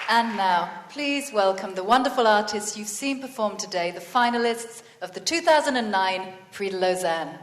And now, please welcome the wonderful artists you've seen perform today, the finalists of the 2009 Prix de Lausanne.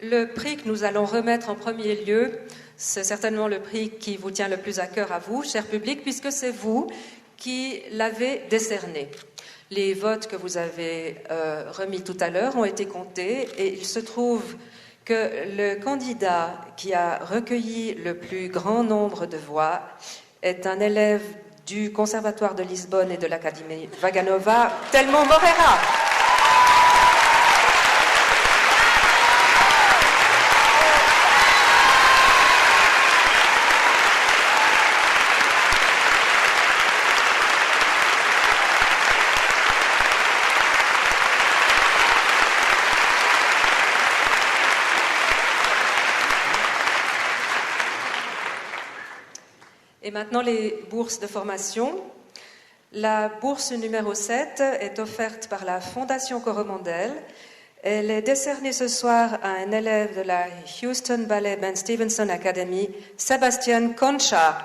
Le prix que nous allons remettre en premier lieu, c'est certainement le prix qui vous tient le plus à cœur à vous, cher public, puisque c'est vous qui l'avez décerné. Les votes que vous avez remis tout à l'heure ont été comptés et il se trouve que le candidat qui a recueilli le plus grand nombre de voix est un élève du Conservatoire de Lisbonne et de l'Académie Vaganova, Telmo Moreira. Et maintenant, les bourses de formation. La bourse numéro 7 est offerte par la Fondation Coromandel. Elle est décernée ce soir à un élève de la Houston Ballet Ben Stevenson Academy, Sébastien Concha.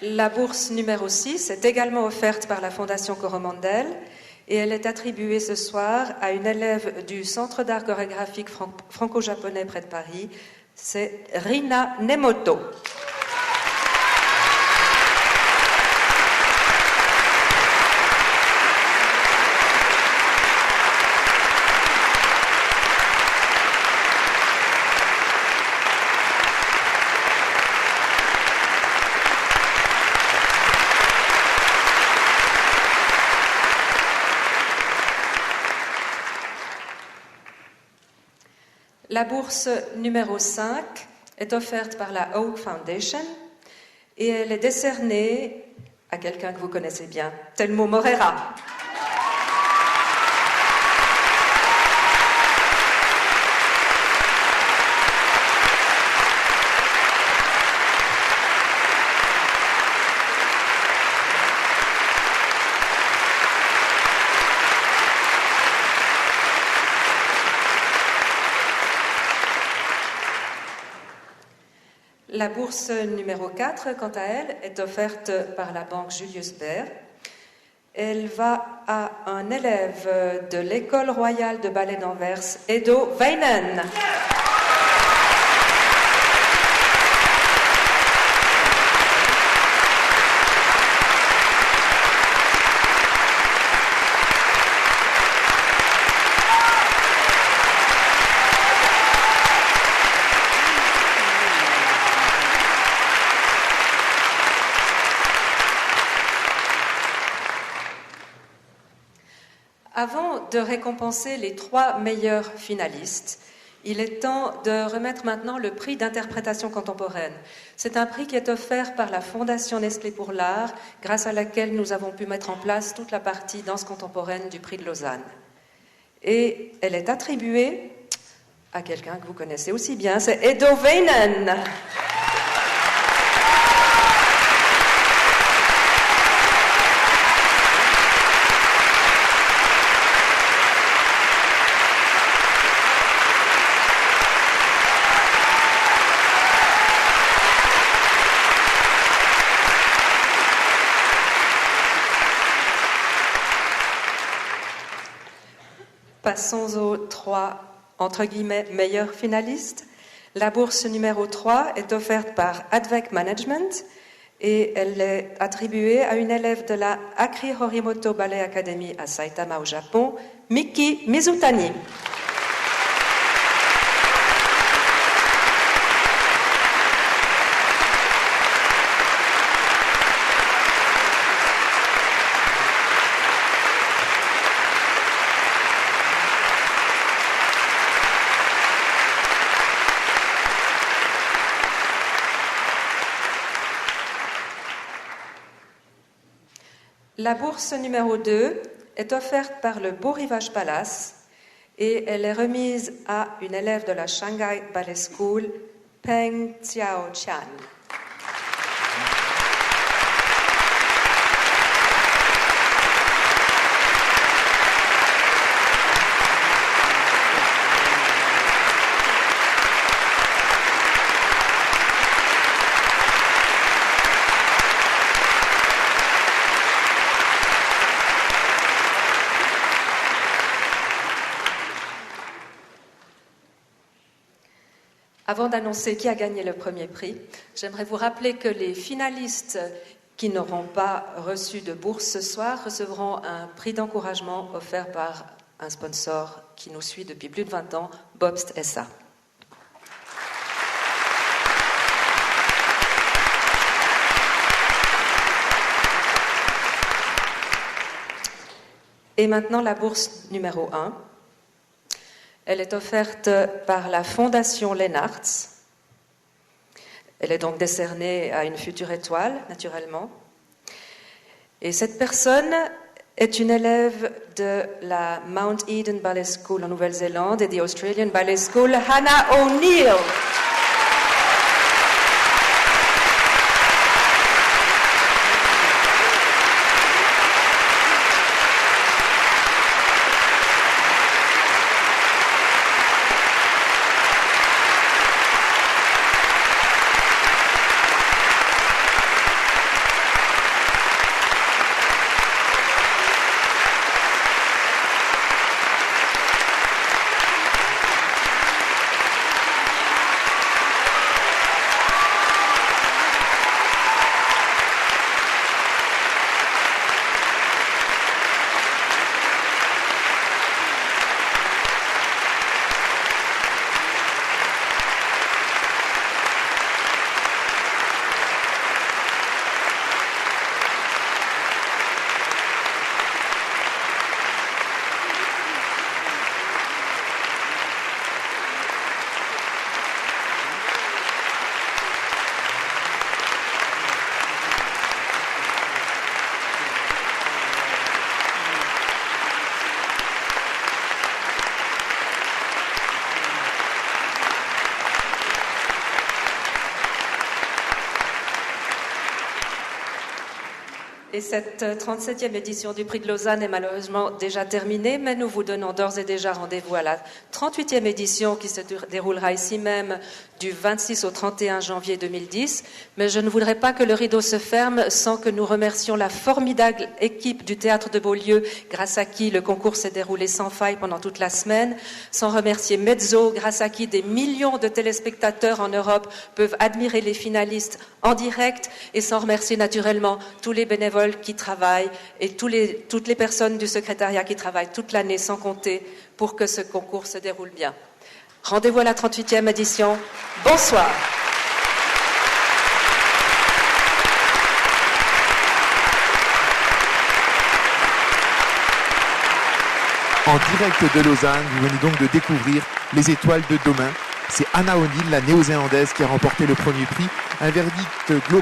La bourse numéro 6 est également offerte par la Fondation Coromandel et elle est attribuée ce soir à une élève du Centre d'art chorégraphique franco-japonais près de Paris, c'est Rina Nemoto. La bourse numéro 5 est offerte par la Oak Foundation et elle est décernée à quelqu'un que vous connaissez bien, Telmo Moreira. La bourse numéro 4, quant à elle, est offerte par la banque Julius Baer. Elle va à un élève de l'École royale de ballet d'Anvers, Edo Weinen. Avant de récompenser les 3 meilleurs finalistes, il est temps de remettre maintenant le prix d'interprétation contemporaine. C'est un prix qui est offert par la Fondation Nestlé pour l'art, grâce à laquelle nous avons pu mettre en place toute la partie danse contemporaine du prix de Lausanne. Et elle est attribuée à quelqu'un que vous connaissez aussi bien, c'est Edo Weinen. Passons aux 3, entre guillemets, meilleurs finalistes. La bourse numéro 3 est offerte par Advec Management et elle est attribuée à une élève de la Akri Horimoto Ballet Academy à Saitama au Japon, Miki Mizutani. La bourse numéro 2 est offerte par le Beau Rivage Palace et elle est remise à une élève de la Shanghai Ballet School, Peng Xiao Chan. Avant d'annoncer qui a gagné le premier prix, j'aimerais vous rappeler que les finalistes qui n'auront pas reçu de bourse ce soir recevront un prix d'encouragement offert par un sponsor qui nous suit depuis plus de 20 ans, Bobst SA. Et maintenant la bourse numéro 1. Elle est offerte par la Fondation Lennartz. Elle est donc décernée à une future étoile, naturellement. Et cette personne est une élève de la Mount Eden Ballet School en Nouvelle-Zélande et de Australian Ballet School, Hannah O'Neill. Et cette 37e édition du Prix de Lausanne est malheureusement déjà terminée, mais nous vous donnons d'ores et déjà rendez-vous à la 38e édition qui se déroulera ici même du 26 au 31 janvier 2010. Mais je ne voudrais pas que le rideau se ferme sans que nous remercions la formidable équipe du Théâtre de Beaulieu, grâce à qui le concours s'est déroulé sans faille pendant toute la semaine, sans remercier Mezzo, grâce à qui des millions de téléspectateurs en Europe peuvent admirer les finalistes en direct, et sans remercier naturellement tous les bénévoles qui travaillent et toutes les personnes du secrétariat qui travaillent toute l'année sans compter pour que ce concours se déroule bien. Rendez-vous à la 38e édition. Bonsoir. En direct de Lausanne, vous venez donc de découvrir les étoiles de demain. C'est Hannah O'Neill, la néo-zélandaise, qui a remporté le premier prix. Un verdict global.